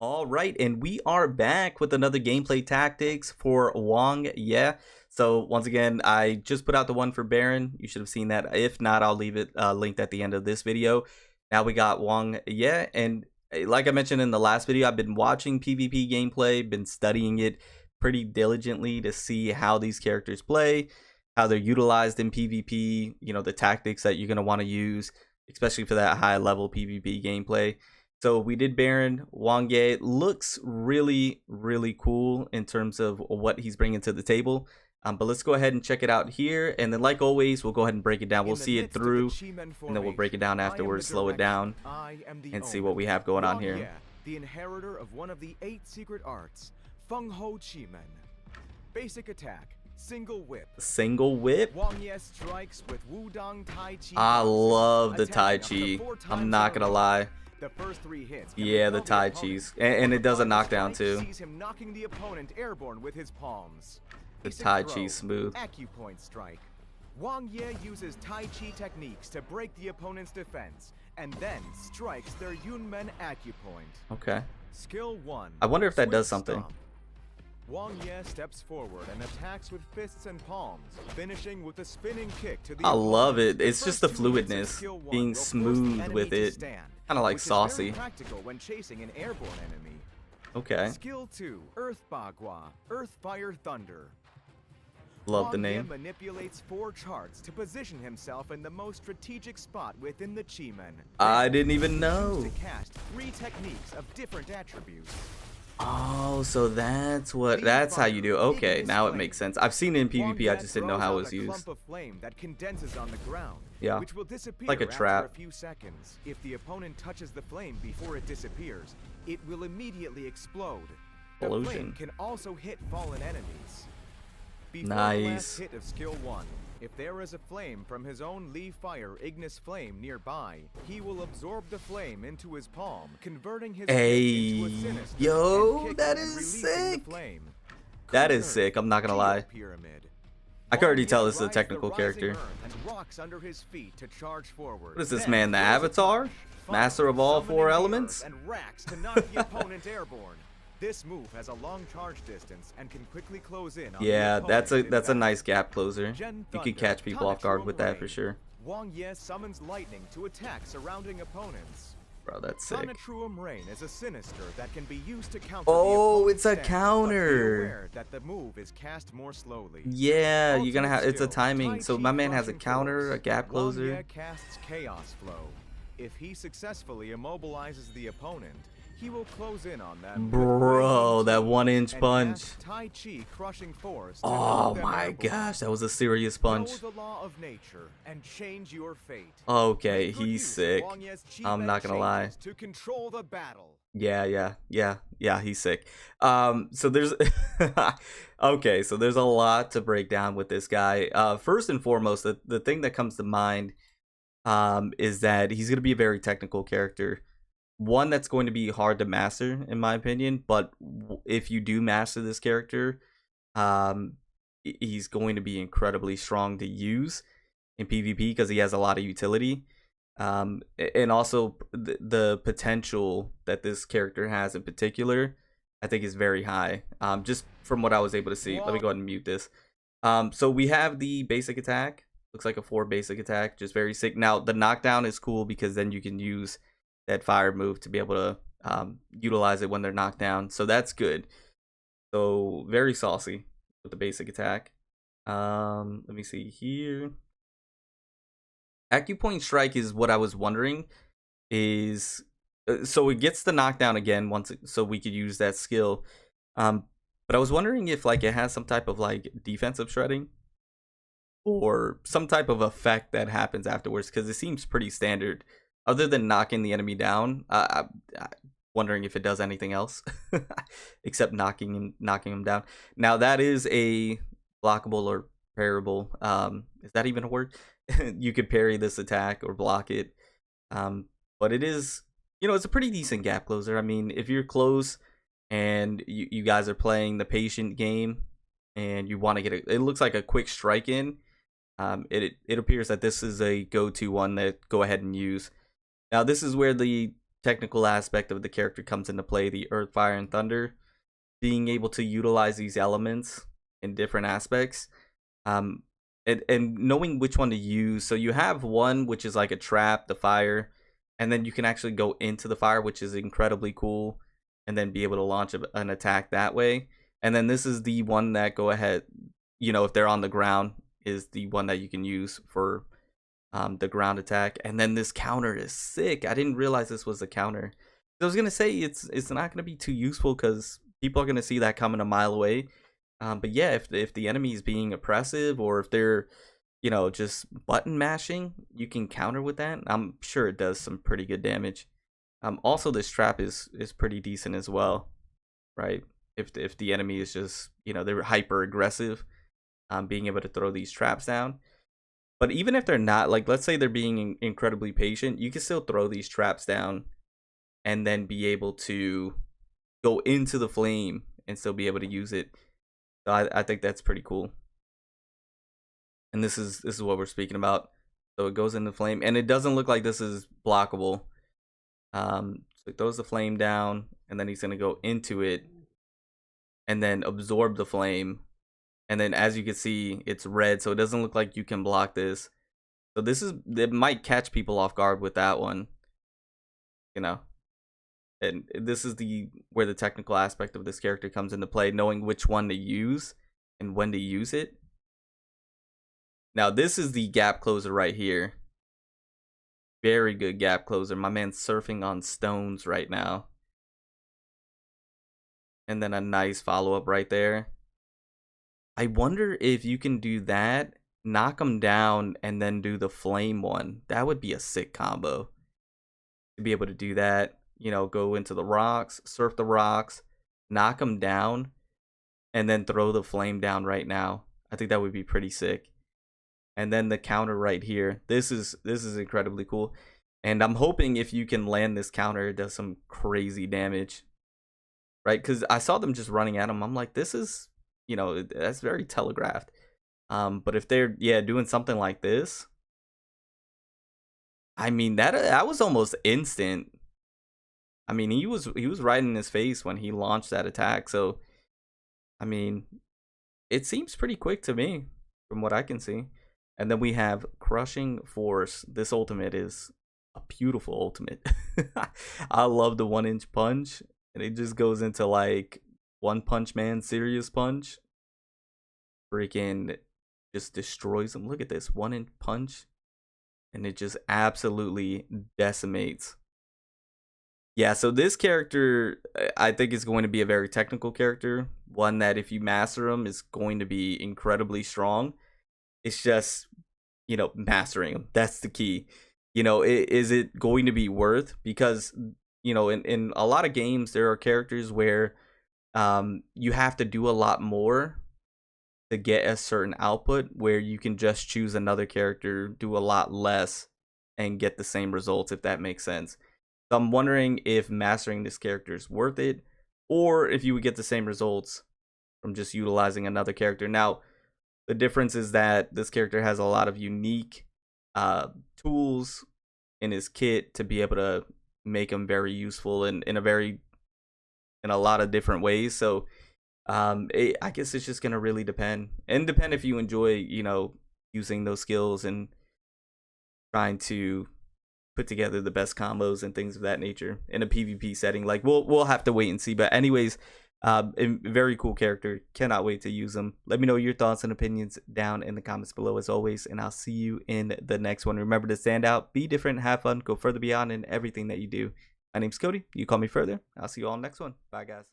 All right, and we are back with another gameplay tactics for Wang. Yeah. So once again, I just put out the one for Baron. You should have seen that. If not, I'll leave it linked at the end of this video. Now we got Wang. Yeah, and like I mentioned in the last video, I've been watching PvP gameplay, been studying it pretty diligently to see how these characters play, how they're utilized in PvP. You know, the tactics that you're gonna want to use, especially for that high level PvP gameplay. So we did Baron. Wang Ye looks really, really cool in terms of what he's bringing to the table. But let's go ahead and check it out here. And then like always, we'll go ahead and break it down. We'll see it through, and then we'll break it down afterwards, slow it down, and see what we have going on here. The inheritor of one of the 8 secret arts, Feng Ho Chi-Men. Basic attack, single whip. Single whip? Wang Ye strikes with Wudang Tai Chi. I love the Tai Chi. I'm not gonna lie. The first 3 hits. Yeah, the Tai Chi's. And it does a knockdown too. Sees him knocking the opponent airborne with his palms. The Tai Chi smooth. Acupoint strike. Wang Ye uses Tai Chi techniques to break the opponent's defense and then strikes their Yunmen acupoint. Okay. Skill 1. I wonder if that does something. Stomp. Wang Ye steps forward and attacks with fists and palms, finishing with a spinning kick to the I love opponent. it. It's just the fluidness, being smooth with it. Kind of like saucy. Practical when chasing an airborne enemy. Okay. Skill 2, Earth Bagua, Earth Fire Thunder. Love the Wang Ye name. manipulates 4 charts to position himself in the most strategic spot within the Chi-Men. I didn't even know. To cast 3 techniques of different attributes. Oh, so that's how you do. Okay, now it makes sense. I've seen it in PvP, I just didn't know how it was used. Clump of flame that condenses on the ground, Yeah, which will disappear like a after trap. a few seconds. If the opponent touches the flame before it disappears, it will immediately explode. The flame Explosion. can also hit fallen enemies. Before the Nice. last hit of skill 1, if there is a flame from his own Lee Fire Ignis Flame nearby, he will absorb the flame into his palm, converting his Hey, into a sinister yo, and kicking that and is releasing sick. The flame. That is Curve, sick, I'm not gonna lie. Pyramid. I can already Wang tell Ye this is a rides technical the character. rising earth and rocks under his feet to charge forward. What is this Then man, the throws a Avatar? punch, Master of all summoning 4 the elements? earth And racks to knock the opponent airborne. This move has a long charge distance and can quickly close in on Yeah, the that's a opponent nice gap closer. Gen You can Thunder, catch people off guard with that Thunderstruck for sure. Wang Ye summons lightning to attack surrounding opponents. Bro, that's sick. Thunderstruck Rain is a sinister that can be used to counter Oh, the it's a opponent's stance, but be counter. aware that the move is cast more slowly. Yeah, you're gonna have, it's a Ultimate timing. skill, So my Tai man Chi has a crushing counter, force. a gap Wang Ye closer. casts Chaos Flow. If he successfully immobilizes the opponent, he will close in on them. with Bro, Blazing that Chi 1-inch and punch. cast Tai Chi crushing force. to Oh knock them my airborne. gosh, that was a serious punch. Know the law of nature and change your fate. Okay, Make good he's use of sick. Wang Ye's I'm Chi-Men not gonna lie. changes to control the battle. Yeah, he's sick. So there's okay, so there's a lot to break down with this guy. First and foremost, the thing that comes to mind is that he's gonna be a very technical character. One that's going to be hard to master, in my opinion, but if you do master this character, he's going to be incredibly strong to use in PvP because he has a lot of utility. And also the potential that this character has in particular, I think is very high. Just from what I was able to see. Let me go ahead and mute this. So we have the basic attack. Looks like a 4 basic attack, just very sick. Now the knockdown is cool because then you can use that fire move to be able to utilize it when they're knocked down. So that's good. So very saucy with the basic attack. Let me see here. Acupoint strike is what I was wondering is so it gets the knockdown again so we could use that skill. But I was wondering if like it has some type of like defensive shredding or some type of effect that happens afterwards, because it seems pretty standard other than knocking the enemy down. I'm wondering if it does anything else except knocking him down. Now that is a blockable or parryable. Is that even a word? You could parry this attack or block it. But it is, you know, it's a pretty decent gap closer. I mean, if you're close and you guys are playing the patient game and you want to get it looks like a quick strike in. It appears that this is a go-to one that go ahead and use. Now this is where the technical aspect of the character comes into play, the earth, fire, and thunder. Being able to utilize these elements in different aspects, um, and knowing which one to use. So you have one which is like a trap, the fire, and then you can actually go into the fire, which is incredibly cool, and then be able to launch an attack that way. And then this is the one that go ahead, if they're on the ground, is the one that you can use for the ground attack. And then this counter is sick. I didn't realize this was a counter. I was gonna say it's not gonna be too useful because people are gonna see that coming a mile away. But yeah, if the enemy is being oppressive, or if they're just button mashing, you can counter with that. I'm sure it does some pretty good damage. Also, this trap is pretty decent as well, right? If the enemy is just they're hyper aggressive, being able to throw these traps down. But even if they're not, like, let's say they're being incredibly patient, you can still throw these traps down and then be able to go into the flame and still be able to use it. So I think that's pretty cool. And this is what we're speaking about. So it goes into flame, and it doesn't look like this is blockable. So it throws the flame down, and then he's gonna go into it and then absorb the flame. And then as you can see, it's red, so it doesn't look like you can block this. So it might catch people off guard with that one. And this is where the technical aspect of this character comes into play, knowing which one to use and when to use it. Now this is the gap closer right here. Very good gap closer. My man's surfing on stones right now. And then a nice follow-up right there. I wonder if you can do that, knock him down, and then do the flame one. That would be a sick combo. To be able to do that, go into the rocks, surf the rocks, knock him down, and then throw the flame down right now. I think that would be pretty sick. And then the counter right here. This is incredibly cool. And I'm hoping if you can land this counter, it does some crazy damage. Right? Because I saw them just running at him. I'm like, this is, that's very telegraphed. But if they're doing something like this, I mean that was almost instant. I mean, he was right in his face when he launched that attack. So I mean, it seems pretty quick to me from what I can see. And then we have Crushing Force. This ultimate is a beautiful ultimate. I love the 1-inch punch, and it just goes into like One Punch Man serious punch. Freaking just destroys them. Look at this 1-inch punch, and it just absolutely decimates. Yeah, so this character, I think, is going to be a very technical character. One that if you master him is going to be incredibly strong. It's just, mastering him. That's the key. Is it going to be worth? Because, in a lot of games, there are characters where you have to do a lot more to get a certain output, where you can just choose another character, do a lot less, and get the same results, if that makes sense. So I'm wondering if mastering this character is worth it, or if you would get the same results from just utilizing another character. Now, the difference is that this character has a lot of unique tools in his kit to be able to make him very useful in a lot of different ways. So I guess it's just gonna really depend if you enjoy using those skills and trying to put together the best combos and things of that nature in a PvP setting. Like we'll have to wait and see. But anyways, a very cool character. Cannot wait to use them. Let me know your thoughts and opinions down in the comments below as always, and I'll see you in the next one. Remember to stand out, be different, have fun, go further beyond in everything that you do. My name's Cody. You call me further. I'll see you all next one. Bye guys.